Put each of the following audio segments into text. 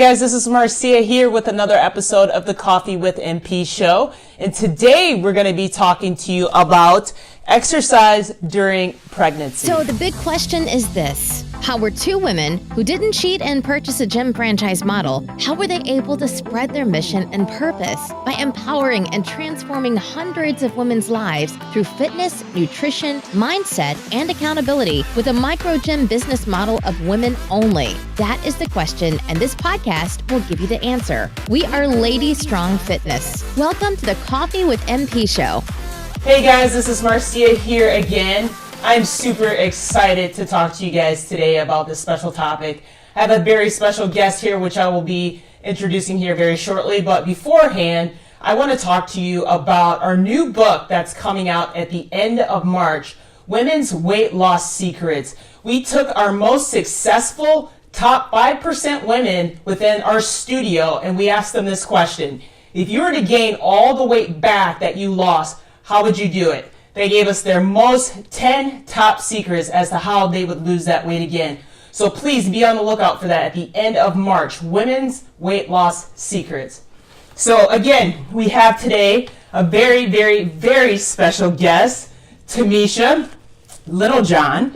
guys, this is Marcia here with another episode of the Coffee with MP show. And today we're going to be talking to you about exercise during pregnancy. So the big question is this. How were two women who didn't cheat and purchase a gym franchise model, how were they able to spread their mission and purpose by empowering and transforming hundreds of women's lives through fitness, nutrition, mindset, and accountability with a micro gym business model of women only? That is the question, and this podcast will give you the answer. We are Lady Strong Fitness. Welcome to the Coffee with MP show. Hey guys, this is Marcia here again. I'm super excited to talk to you guys today about this special topic. I have a very special guest here, which I will be introducing here very shortly. But beforehand, I want to talk to you about our new book that's coming out at the end of March, Women's Weight Loss Secrets. We took our most successful top 5% women within our studio and we asked them this question. If you were to gain all the weight back that you lost, how would you do it? They gave us their most 10 top secrets as to how they would lose that weight again. So please be on the lookout for that at the end of March, Women's Weight Loss Secrets. So again, we have today a very, very, very special guest, Tamisha LittleJohn.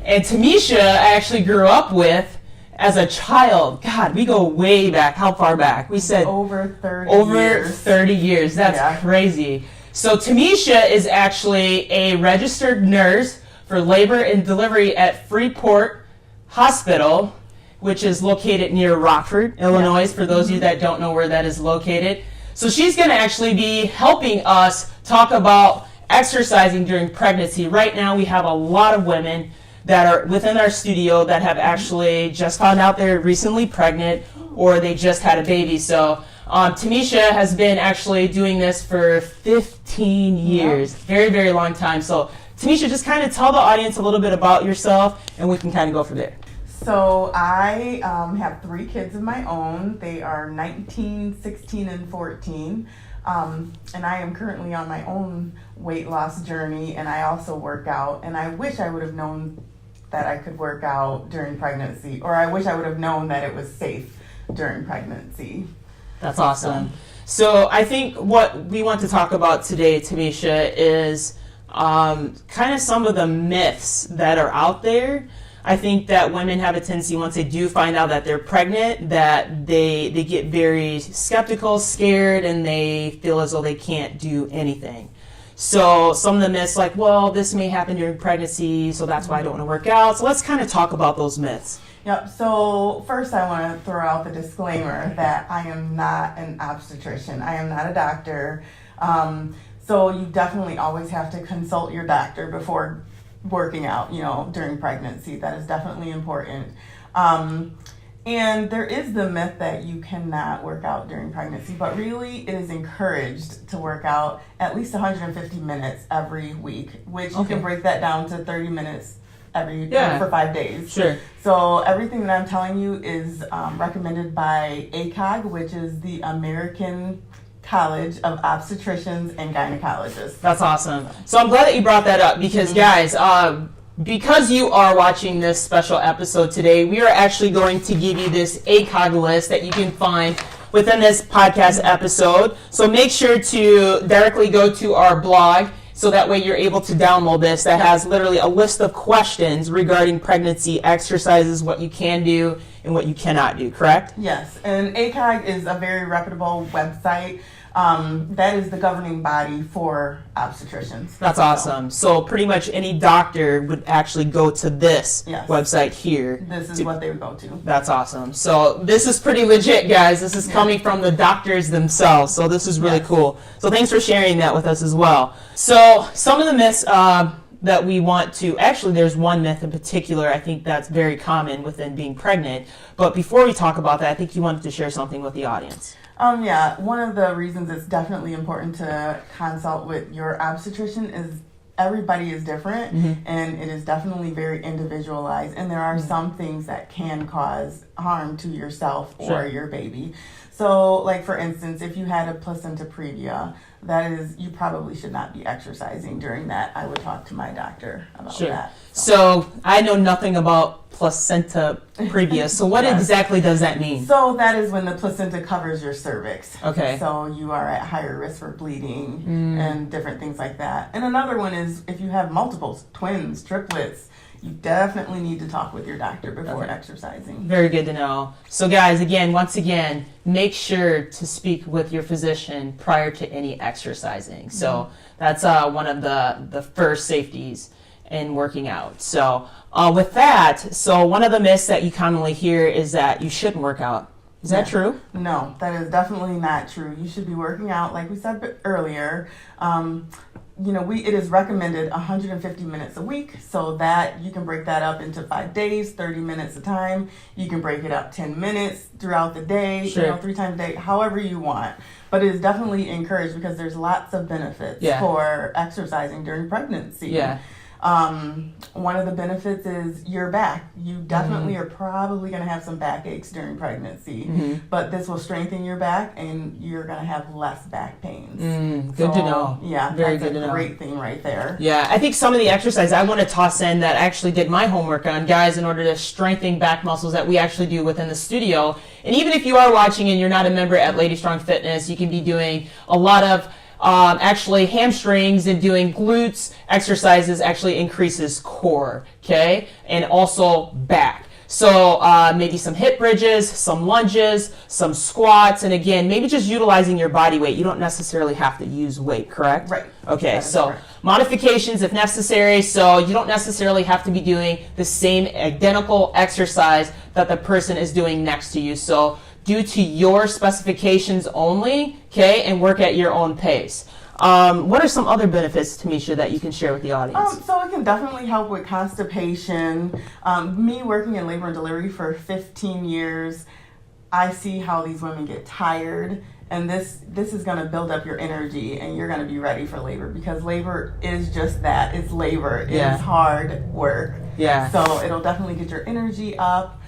And Tamisha I actually grew up with as a child. God, we go way back. How far back? We said over 30 years. Over 30 years. That's crazy. So Tamisha is actually a registered nurse for labor and delivery at Freeport Hospital, which is located near Rockford, Illinois, for those of you that don't know where that is located. So she's going to actually be helping us talk about exercising during pregnancy. Right now we have a lot of women that are within our studio that have actually just found out they're recently pregnant or they just had a baby. So Tamisha has been actually doing this for 15 years. Yep. Very, very long time. So Tamisha, just kind of tell the audience a little bit about yourself and we can kind of go from there. So I have 3 kids of my own. They are 19, 16, and 14. And I am currently on my own weight loss journey, and I also work out. And I wish I would have known that I could work out during pregnancy, or I wish I would have known that it was safe during pregnancy. That's awesome. So I think what we want to talk about today, Tamisha, is kind of some of the myths that are out there. I think that women have a tendency, once they do find out that they're pregnant, that they get very skeptical, scared, and they feel as though they can't do anything. So some of the myths like, well, this may happen during pregnancy, so that's why I don't want to work out. So let's kind of talk about those myths. Yep. So first I want to throw out the disclaimer that I am not an obstetrician. I am not a doctor. So you definitely always have to consult your doctor before working out, during pregnancy. That is definitely important. And there is the myth that you cannot work out during pregnancy, but really it is encouraged to work out at least 150 minutes every week, which you can break that down to 30 minutes for 5 days. Sure. So everything that I'm telling you is recommended by ACOG, which is the American College of Obstetricians and Gynecologists. That's awesome. So I'm glad that you brought that up because guys, because you are watching this special episode today, we are actually going to give you this ACOG list that you can find within this podcast episode. So make sure to directly go to our blog so that way you're able to download this that has literally a list of questions regarding pregnancy exercises, what you can do and what you cannot do, correct? Yes, and ACOG is a very reputable website. That is the governing body for obstetricians. That's awesome. So pretty much any doctor would actually go to this website here. This is what they would go to. That's awesome. So this is pretty legit, guys. This is coming from the doctors themselves. So this is really cool. So thanks for sharing that with us as well. So some of the myths that we want to, actually there's one myth in particular I think that's very common within being pregnant. But before we talk about that, I think you wanted to share something with the audience. One of the reasons it's definitely important to consult with your obstetrician is everybody is different, and it is definitely very individualized, and there are some things that can cause harm to yourself or Sure. your baby. So, like for instance, if you had a placenta previa, that is, you probably should not be exercising during that. I would talk to my doctor about Sure. that. So I know nothing about placenta previa. So what Yes. exactly does that mean? So that is when the placenta covers your cervix. Okay. So you are at higher risk for bleeding and different things like that. And another one is if you have multiples, twins, triplets, you definitely need to talk with your doctor before Okay. exercising. Very good to know. So guys, once again, make sure to speak with your physician prior to any exercising. So that's one of the first safeties in working out. So with that, so one of the myths that you commonly hear is that you shouldn't work out. Is that true? No, that is definitely not true. You should be working out, like we said earlier. It is recommended 150 minutes a week, so that you can break that up into 5 days, 30 minutes a time. You can break it up 10 minutes throughout the day, Sure. 3 times a day, however you want. But it is definitely encouraged because there's lots of benefits for exercising during pregnancy. Yeah. One of the benefits is your back. You definitely are probably going to have some back aches during pregnancy, but this will strengthen your back and you're going to have less back pains. Good to know. Yeah, Very that's good to a know. great thing right there. Yeah, I think some of the exercise I want to toss in that I actually did my homework on, guys, in order to strengthen back muscles that we actually do within the studio. And even if you are watching and you're not a member at Lady Strong Fitness, you can be doing a lot of actually hamstrings, and doing glutes exercises actually increases core, okay, and also back. So maybe some hip bridges, some lunges, some squats, and again, maybe just utilizing your body weight. You don't necessarily have to use weight, correct? Right. Okay, That is so correct. modifications if necessary, so you don't necessarily have to be doing the same identical exercise that the person is doing next to you. So due to your specifications only, okay, and work at your own pace. What are some other benefits, Tamisha, that you can share with the audience? So it can definitely help with constipation. Me working in labor and delivery for 15 years, I see how these women get tired, and this is going to build up your energy, and you're going to be ready for labor, because labor is just that. It's labor. It's hard work. Yeah. So it'll definitely get your energy up.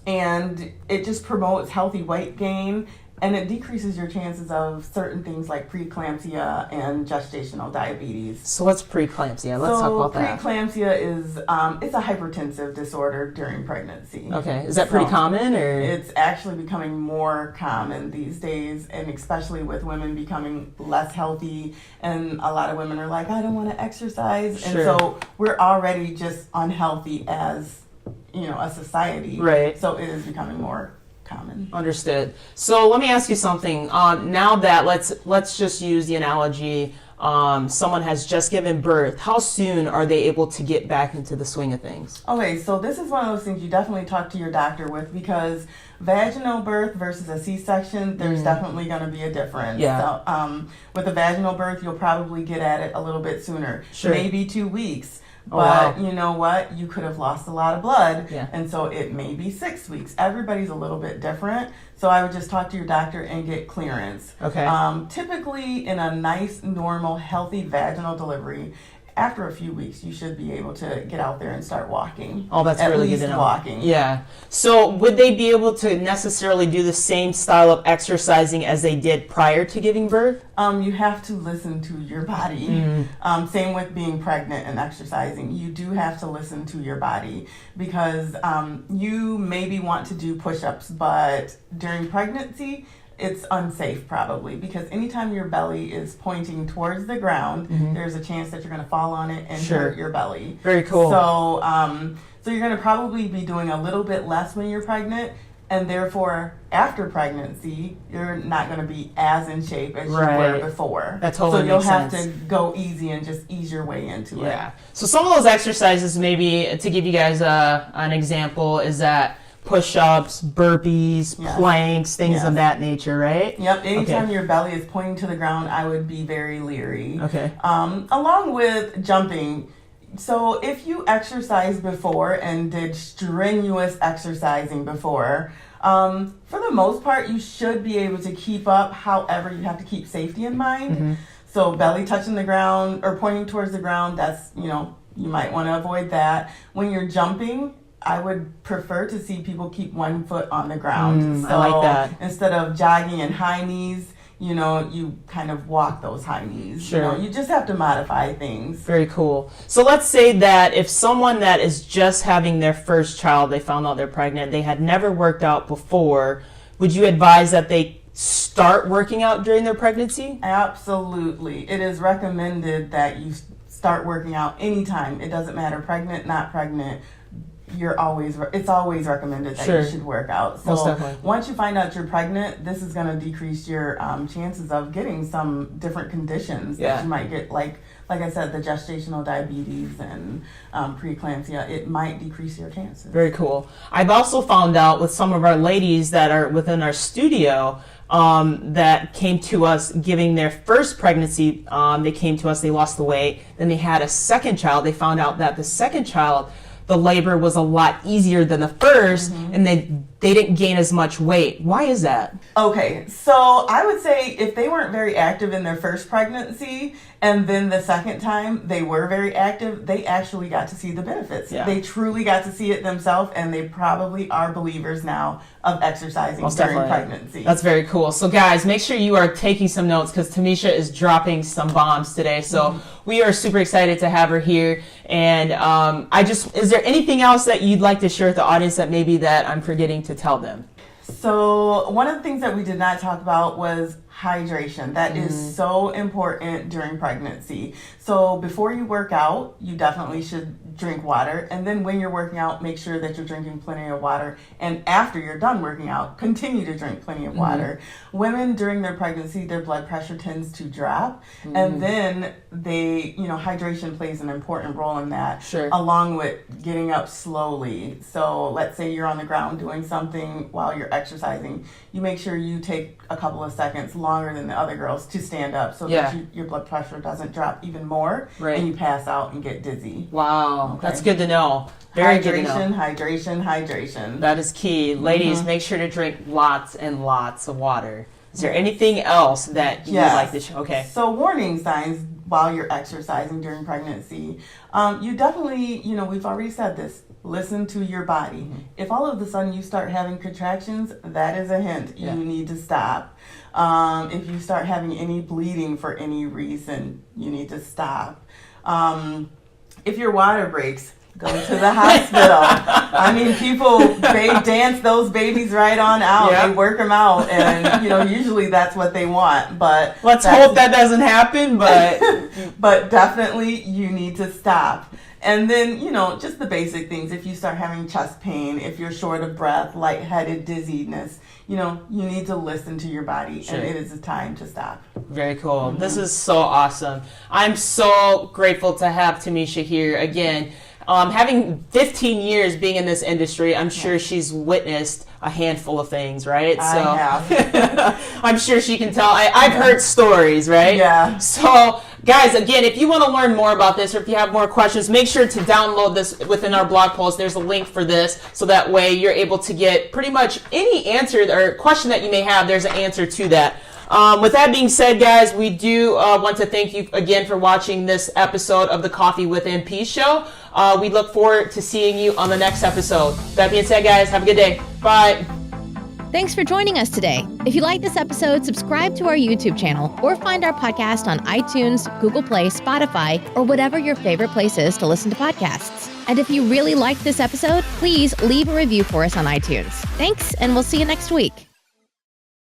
And it just promotes healthy weight gain, and it decreases your chances of certain things like preeclampsia and gestational diabetes. So what's preeclampsia? Let's talk about that. Preeclampsia is it's a hypertensive disorder during pregnancy. Okay, is that pretty common, or? It's actually becoming more common these days, and especially with women becoming less healthy, and a lot of women are like, I don't want to exercise, and so we're already just unhealthy as a society. Right. So it is becoming more common. Understood. So let me ask you something. Now that let's just use the analogy. Someone has just given birth. How soon are they able to get back into the swing of things? Okay, so this is one of those things you definitely talk to your doctor with, because vaginal birth versus a C-section, there's definitely going to be a difference. Yeah. So, with a vaginal birth, you'll probably get at it a little bit sooner, Sure. maybe 2 weeks. Oh, But wow. you know what? You could have lost a lot of blood, Yeah. and so it may be 6 weeks. Everybody's a little bit different, so I would just talk to your doctor and get clearance. Okay. Typically, in a nice, normal, healthy vaginal delivery, after a few weeks, you should be able to get out there and start walking. Oh, that's At really least good to know. walking. Yeah. So would they be able to necessarily do the same style of exercising as they did prior to giving birth? You have to listen to your body. Same with being pregnant and exercising. You do have to listen to your body, because you maybe want to do push-ups, but during pregnancy, it's unsafe probably, because anytime your belly is pointing towards the ground, there's a chance that you're going to fall on it and Sure. hurt your belly. Very cool. So, so you're going to probably be doing a little bit less when you're pregnant, and therefore after pregnancy, you're not going to be as in shape as you were before. That totally So you'll makes have sense. to go easy and just ease your way into it. Yeah. So some of those exercises, maybe to give you guys an example, is that push-ups, burpees, planks, things of that nature, right? Yep. Anytime your belly is pointing to the ground, I would be very leery. Okay. Along with jumping. So if you exercised before and did strenuous exercising before, for the most part, you should be able to keep up. However, you have to keep safety in mind. So belly touching the ground or pointing towards the ground, that's, you might want to avoid that. When you're jumping, I would prefer to see people keep one foot on the ground. I like that. Instead of jogging in high knees, you kind of walk those high knees. Sure. You just have to modify things. Very cool. So let's say that if someone that is just having their first child, they found out they're pregnant, they had never worked out before, would you advise that they start working out during their pregnancy? Absolutely. It is recommended that you start working out anytime. It doesn't matter, pregnant, not pregnant. It's always recommended that you should work out. So once you find out you're pregnant, this is going to decrease your chances of getting some different conditions that you might get, like I said, the gestational diabetes and preeclampsia. It might decrease your chances. Very cool. I've also found out with some of our ladies that are within our studio that came to us giving their first pregnancy. They came to us, they lost the weight, then they had a second child. They found out that the second child, the labor was a lot easier than the first, and they didn't gain as much weight. Why is that? Okay, so I would say if they weren't very active in their first pregnancy and then the second time they were very active, they actually got to see the benefits. Yeah. They truly got to see it themselves, and they probably are believers now of exercising during pregnancy. That's very cool. So guys, make sure you are taking some notes because Tamisha is dropping some bombs today. So we are super excited to have her here. And is there anything else that you'd like to share with the audience that maybe that I'm forgetting to tell them? So one of the things that we did not talk about was hydration. That is so important during pregnancy. So before you work out, you definitely should drink water. And then when you're working out, make sure that you're drinking plenty of water. And after you're done working out, continue to drink plenty of water. Women during their pregnancy, their blood pressure tends to drop. And then hydration plays an important role in that, along with getting up slowly. So let's say you're on the ground doing something while you're exercising. You make sure you take a couple of seconds longer than the other girls to stand up so that your blood pressure doesn't drop even more and you pass out and get dizzy. Wow, that's good to know. Very good to know. Hydration. That is key. Ladies, make sure to drink lots and lots of water. Is there anything else that you would like to share? Okay. So warning signs while you're exercising during pregnancy. You definitely, we've already said this, listen to your body. If all of a sudden you start having contractions, that is a hint. You need to stop. If you start having any bleeding for any reason, you need to stop. If your water breaks, go to the hospital. I mean, they dance those babies right on out. They work them out, and usually that's what they want. But let's hope that doesn't happen. But but definitely you need to stop. And then, just the basic things. If you start having chest pain, if you're short of breath, lightheaded, dizziness, you need to listen to your body, and it is a time to stop. Very cool. This is so awesome. I'm so grateful to have Tamisha here again. Having 15 years being in this industry, I'm sure she's witnessed a handful of things, right? I have. I'm sure she can tell. I've heard stories, right? Yeah. So, guys, again, if you want to learn more about this or if you have more questions, make sure to download this within our blog post. There's a link for this, so that way you're able to get pretty much any answer or question that you may have. There's an answer to that. With that being said, guys, we do want to thank you again for watching this episode of the Coffee with MP show. We look forward to seeing you on the next episode. That being said, guys, have a good day. Bye. Thanks for joining us today. If you like this episode, subscribe to our YouTube channel or find our podcast on iTunes, Google Play, Spotify, or whatever your favorite place is to listen to podcasts. And if you really liked this episode, please leave a review for us on iTunes. Thanks, and we'll see you next week.